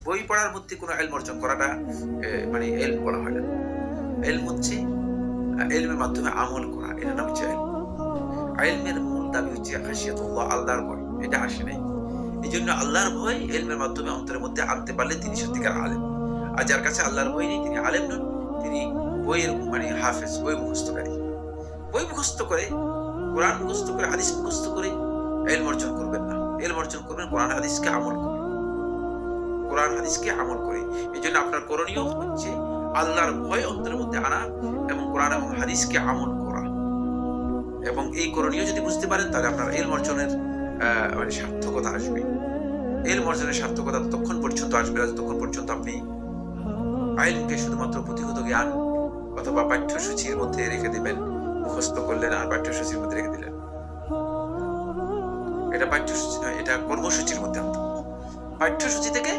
বই পড়ার মধ্যে কোনো ইলম অর্জন করাটা মানে ইলম বলা হয় না। ইলম হচ্ছে ইলমের মাধ্যমে আমল করা। এটার নাম হচ্ছে ইলম। ইলমের মূল দাবি হচ্ছে খাশিয়াতুল্লাহ, আল্লাহর ভয়। এটা আসে নাই। এজন্য আল্লাহর ভয় ইলমের মাধ্যমে অন্তরের মধ্যে আনতে পারলে তিনি সত্যিকার আলেম। আর যার কাছে আল্লাহর ভয় নেই তিনি আলেম নন। তিনি বইয়ের মানে হাফেজ, বই মুখস্থকারী। বই মুখস্থ করে, কোরআন মুখস্থ করে, হাদিস মুখস্থ করে ইলম অর্জন করবেন না। ইলম অর্জন করবেন কোরআন হাদিসকে আমল করে। কোরআন হাদিসকে আমল করে। এজন্য আপনার করণীয় হচ্ছে আল্লাহর ভয় অন্তরের মধ্যে আনা এবং কোরআন এবং হাদিসকে আমল করা। এবং এই করণীয় যদি বুঝতে পারেন তাহলে আপনার ইলম অর্জনের মানে সার্থকতা আসবে। ইলম অর্জনের সার্থকতা ততক্ষণ পর্যন্ত আসবে না যতক্ষণ পর্যন্ত আপনি ইলমকে শুধুমাত্র পুঁথিগত জ্ঞান অথবা পাঠ্যসূচির মধ্যে রেখে দিবেন, মুখস্থ করলেন আর পাঠ্যসূচির মধ্যে রেখে দিলেন। এটা পাঠ্যসূচি নয়, এটা কর্মসূচির মধ্যে আনতে হবে। পাঠ্যসূচি থেকে